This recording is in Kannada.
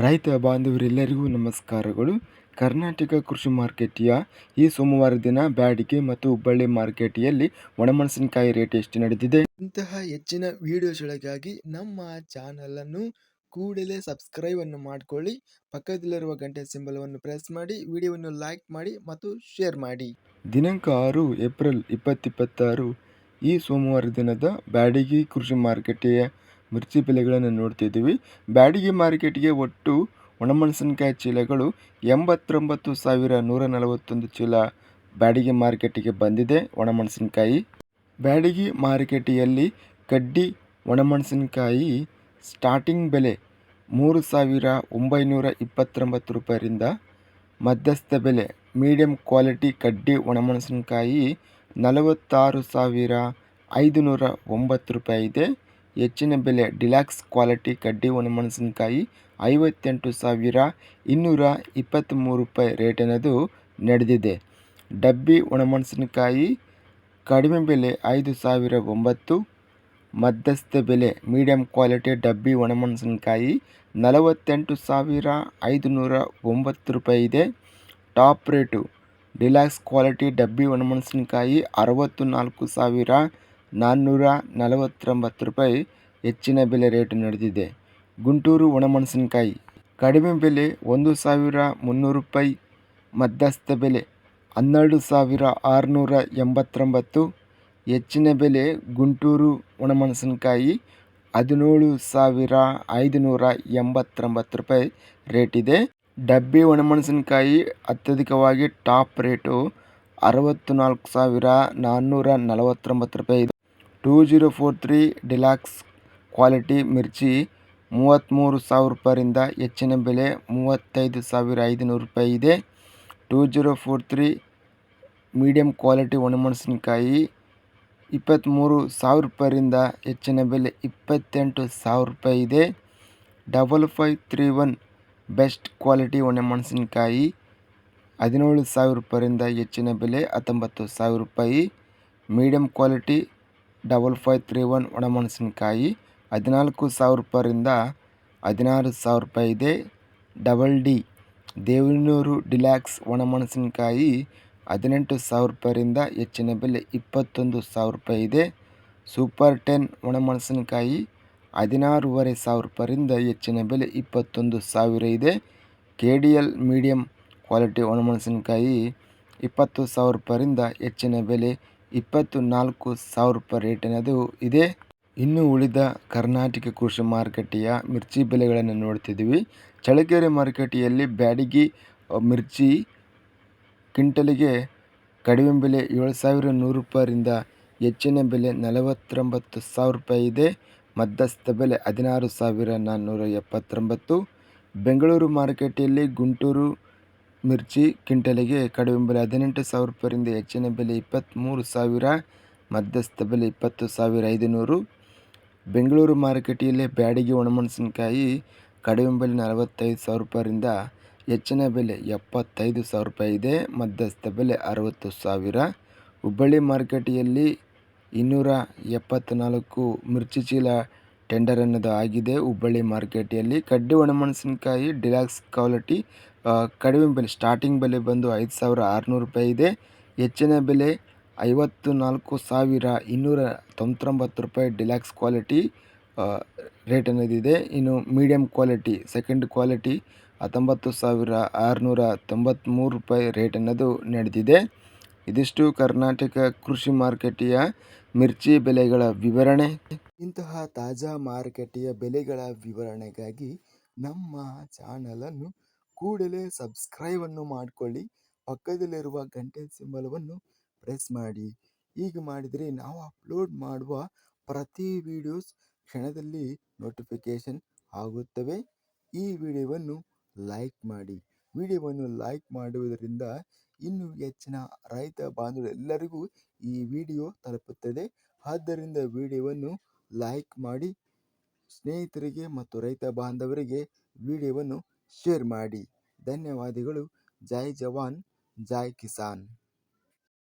ರೈತ ಬಾಂಧವರೆಲ್ಲರಿಗೂ ನಮಸ್ಕಾರಗಳು. ಕರ್ನಾಟಕ ಕೃಷಿ ಮಾರ್ಕೆಟಿಯ ಈ ಸೋಮವಾರ ದಿನ ಬ್ಯಾಡಿಗೆ ಮತ್ತು ಹುಬ್ಬಳ್ಳಿ ಮಾರ್ಕೆಟಿಯಲ್ಲಿ ಒಣಮೆಣಸಿನಕಾಯಿ ರೇಟ್ ಎಷ್ಟು ನಡೆದಿದೆ? ಇಂತಹ ಹೆಚ್ಚಿನ ವಿಡಿಯೋಸ್ಗಳಿಗಾಗಿ ನಮ್ಮ ಚಾನಲನ್ನು ಕೂಡಲೇ ಸಬ್ಸ್ಕ್ರೈಬ್ ಅನ್ನು ಮಾಡಿಕೊಳ್ಳಿ. ಪಕ್ಕದಲ್ಲಿರುವ ಗಂಟೆ ಸಿಂಬಲವನ್ನು ಪ್ರೆಸ್ ಮಾಡಿ, ವಿಡಿಯೋವನ್ನು ಲೈಕ್ ಮಾಡಿ ಮತ್ತು ಶೇರ್ ಮಾಡಿ. ದಿನಾಂಕ 6 ಏಪ್ರಿಲ್ 2026 ಈ ಸೋಮವಾರ ದಿನದ ಬ್ಯಾಡಗಿ ಕೃಷಿ ಮಾರುಕಟ್ಟೆಯ ಮಿರ್ಚಿ ಬೆಲೆಗಳನ್ನು ನೋಡ್ತಿದ್ದೀವಿ. ಬ್ಯಾಡಗಿ ಮಾರ್ಕೆಟ್ಗೆ ಒಟ್ಟು ಒಣಮೆಣಸಿನಕಾಯಿ ಚೀಲಗಳು 89,141 ಚೀಲ ಬ್ಯಾಡಗಿ ಮಾರ್ಕೆಟಿಗೆ ಬಂದಿದೆ. ಒಣಮೆಣಸಿನಕಾಯಿ ಬ್ಯಾಡಗಿ ಮಾರುಕಟ್ಟೆಯಲ್ಲಿ ಕಡ್ಡಿ ಒಣಮೆಣಸಿನಕಾಯಿ ಸ್ಟಾರ್ಟಿಂಗ್ ಬೆಲೆ 3,929 ರೂಪಾಯಿಯಿಂದ ಮಧ್ಯಸ್ಥ ಬೆಲೆ ಮೀಡಿಯಂ ಕ್ವಾಲಿಟಿ ಕಡ್ಡಿ ಒಣಮೆಣಸಿನಕಾಯಿ 46,509 ರೂಪಾಯಿ ಇದೆ. ಹೆಚ್ಚಿನ ಬೆಲೆ ಡಿಲಾಕ್ಸ್ ಕ್ವಾಲಿಟಿ ಕಡ್ಡಿ ಒಣಮೆಣಸಿನಕಾಯಿ 58,223 ರೂಪಾಯಿ ರೇಟ್ ಅನ್ನೋದು ನಡೆದಿದೆ. ಡಬ್ಬಿ ಒಣಮೆಣಸಿನಕಾಯಿ ಕಡಿಮೆ ಬೆಲೆ 5,009, ಮಧ್ಯಸ್ಥ ಬೆಲೆ ಮೀಡಿಯಂ ಕ್ವಾಲಿಟಿ ಡಬ್ಬಿ ಒಣಮೆಣಸಿನಕಾಯಿ 48,509 ರೂಪಾಯಿ ಇದೆ. ಟಾಪ್ ರೇಟು ಡಿಲಾಕ್ಸ್ ಕ್ವಾಲಿಟಿ ಡಬ್ಬಿ ಒಣಮೆಣಸಿನಕಾಯಿ 64,449 ರೂಪಾಯಿ ಹೆಚ್ಚಿನ ಬೆಲೆ ರೇಟು ನಡೆದಿದೆ. ಗುಂಟೂರು ಒಣಮೆಣಸಿನಕಾಯಿ ಕಡಿಮೆ ಬೆಲೆ 1,300 ರೂಪಾಯಿ, ಮಧ್ಯಸ್ಥ ಬೆಲೆ 12,689, ಹೆಚ್ಚಿನ ಬೆಲೆ ಗುಂಟೂರು ಒಣಮೆಣಸಿನಕಾಯಿ 17,589 ರೂಪಾಯಿ ರೇಟ್ ಇದೆ. ಡಬ್ಬಿ ಒಣಮೆಣಸಿನಕಾಯಿ ಅತ್ಯಧಿಕವಾಗಿ ಟಾಪ್ ರೇಟು 64,449 ರೂಪಾಯಿ ಇದೆ. 2043 ಡಿಲಾಕ್ಸ್ ಕ್ವಾಲಿಟಿ ಮಿರ್ಚಿ 33,000 ರೂಪಾಯಿಯಿಂದ ಹೆಚ್ಚಿನ ಬೆಲೆ 35,500 ರೂಪಾಯಿ ಇದೆ. 2043 ಮೀಡಿಯಂ ಕ್ವಾಲಿಟಿ ಒಣಮೆಣಸಿನಕಾಯಿ 23,000 ರೂಪಾಯಿಯಿಂದ ಹೆಚ್ಚಿನ ಬೆಲೆ 28,000 ರೂಪಾಯಿ ಇದೆ. 5531 ಬೆಸ್ಟ್ ಕ್ವಾಲಿಟಿ ಒಣಮೆಣಸಿನಕಾಯಿ 17,000 ರೂಪಾಯಿಯಿಂದ ಹೆಚ್ಚಿನ ಬೆಲೆ 19,000 ರೂಪಾಯಿ. ಮೀಡಿಯಂ ಕ್ವಾಲಿಟಿ 5531 ಒಣಮೆಣಸಿನಕಾಯಿ 14,000 ರೂಪಾಯಿಯಿಂದ 16,000 ರೂಪಾಯಿ ಇದೆ. ಡಬಲ್ ಡಿ ದೇವನೂರು ಡಿಲಾಕ್ಸ್ ಒಣಮೆಣಸಿನಕಾಯಿ 18,000 ರೂಪಾಯಿಯಿಂದ ಹೆಚ್ಚಿನ ಬೆಲೆ 21,000 ರೂಪಾಯಿ ಇದೆ. ಸೂಪರ್ 10 ಒಣಮೆಣಸಿನಕಾಯಿ 16,500 ರೂಪಾಯಿಯಿಂದ ಹೆಚ್ಚಿನ ಬೆಲೆ 21,000 ಇದೆ. KDL ಮೀಡಿಯಂ ಕ್ವಾಲಿಟಿ ಒಣಮೆಣಸಿನಕಾಯಿ 20,000 ರೂಪಾಯಿಯಿಂದ ಹೆಚ್ಚಿನ ಬೆಲೆ 24,000 ರೂಪಾಯಿ ರೇಟ್ ಅನ್ನೋದು ಇದೆ. ಇನ್ನು ಉಳಿದ ಕರ್ನಾಟಕ ಕೃಷಿ ಮಾರುಕಟ್ಟೆಯ ಮಿರ್ಚಿ ಬೆಲೆಗಳನ್ನು ನೋಡ್ತಿದ್ದೀವಿ. ಚಳ್ಳಕೆರೆ ಮಾರುಕಟ್ಟೆಯಲ್ಲಿ ಬ್ಯಾಡಗಿ ಮಿರ್ಚಿ ಕ್ವಿಂಟಲಿಗೆ ಕಡಿಮೆ ಬೆಲೆ 7,100 ರೂಪಾಯಿಯಿಂದ ಹೆಚ್ಚಿನ ಬೆಲೆ 49,000 ರೂಪಾಯಿ ಇದೆ. ಮಧ್ಯಸ್ಥ ಬೆಲೆ 16,479. ಬೆಂಗಳೂರು ಮಾರುಕಟ್ಟೆಯಲ್ಲಿ ಗುಂಟೂರು ಮಿರ್ಚಿ ಕ್ವಿಂಟಲಿಗೆ ಕಡಿಮೆ ಬೆಲೆ 18,000 ರೂಪಾಯಿಯಿಂದ ಹೆಚ್ಚಿನ ಬೆಲೆ 23,000, ಮಧ್ಯಸ್ಥ ಬೆಲೆ 20,500. ಬೆಂಗಳೂರು ಮಾರುಕಟ್ಟೆಯಲ್ಲಿ ಬ್ಯಾಡಗಿ ಒಣಮೆಣಸಿನಕಾಯಿ ಕಡಿಮೆ ಬೆಲೆ 45,000 ರೂಪಾಯಿಯಿಂದ ಹೆಚ್ಚಿನ ಬೆಲೆ 75,000 ರೂಪಾಯಿ ಇದೆ. ಮಧ್ಯಸ್ಥ ಬೆಲೆ 60,000. ಹುಬ್ಬಳ್ಳಿ ಮಾರುಕಟ್ಟೆಯಲ್ಲಿ 274 ಮಿರ್ಚಿ ಚೀಲ ಟೆಂಡರ್ ಅನ್ನೋದು ಆಗಿದೆ. ಹುಬ್ಬಳ್ಳಿ ಮಾರುಕಟ್ಟೆಯಲ್ಲಿ ಕಡ್ಡಿ ಒಣಮೆಣಸಿನಕಾಯಿ ಡಿಲಾಕ್ಸ್ ಕ್ವಾಲಿಟಿ ಕಡಿಮೆ ಬೆಲೆ ಸ್ಟಾರ್ಟಿಂಗ್ ಬೆಲೆ ಬಂದು 5,600 ರೂಪಾಯಿ ಇದೆ. ಹೆಚ್ಚಿನ ಬೆಲೆ 54,299 ರೂಪಾಯಿ ಡಿಲಾಕ್ಸ್ ಕ್ವಾಲಿಟಿ ರೇಟ್ ಅನ್ನೋದಿದೆ. ಇನ್ನು ಮೀಡಿಯಂ ಕ್ವಾಲಿಟಿ ಸೆಕೆಂಡ್ ಕ್ವಾಲಿಟಿ 19,693 ರೂಪಾಯಿ ರೇಟ್ ಅನ್ನೋದು ನಡೆದಿದೆ. ಇದಿಷ್ಟು ಕರ್ನಾಟಕ ಕೃಷಿ ಮಾರುಕಟ್ಟೆಯ ಮಿರ್ಚಿ ಬೆಲೆಗಳ ವಿವರಣೆ. ಇಂತಹ ತಾಜಾ ಮಾರುಕಟ್ಟೆಯ ಬೆಲೆಗಳ ವಿವರಣೆಗಾಗಿ ನಮ್ಮ ಚಾನಲನ್ನು ಕೂಡಲೇ ಸಬ್ಸ್ಕ್ರೈಬ್ ಅನ್ನು ಮಾಡಿಕೊಳ್ಳಿ. ಪಕ್ಕದಲ್ಲಿರುವ ಗಂಟೆ ಸಿಂಬಲವನ್ನು ಪ್ರೆಸ್ ಮಾಡಿ. ಹೀಗೆ ಮಾಡಿದರೆ ನಾವು ಅಪ್ಲೋಡ್ ಮಾಡುವ ಪ್ರತಿ ವಿಡಿಯೋಸ್ ಕ್ಷಣದಲ್ಲಿ ನೋಟಿಫಿಕೇಶನ್ ಆಗುತ್ತವೆ. ಈ ವಿಡಿಯೋವನ್ನು ಲೈಕ್ ಮಾಡಿ. ವಿಡಿಯೋವನ್ನು ಲೈಕ್ ಮಾಡುವುದರಿಂದ ಇನ್ನೂ ಹೆಚ್ಚಿನ ರೈತ ಬಾಂಧವರೆಲ್ಲರಿಗೂ ಈ ವಿಡಿಯೋ ತಲುಪುತ್ತದೆ. ಆದ್ದರಿಂದ ವಿಡಿಯೋವನ್ನು ಲೈಕ್ ಮಾಡಿ, ಸ್ನೇಹಿತರಿಗೆ ಮತ್ತು ರೈತ ಬಾಂಧವರಿಗೆ ವಿಡಿಯೋವನ್ನು ಶೇರ್ ಮಾಡಿ. ಧನ್ಯವಾದಗಳು. ಜೈ ಜವಾನ್, ಜೈ ಕಿಸಾನ್.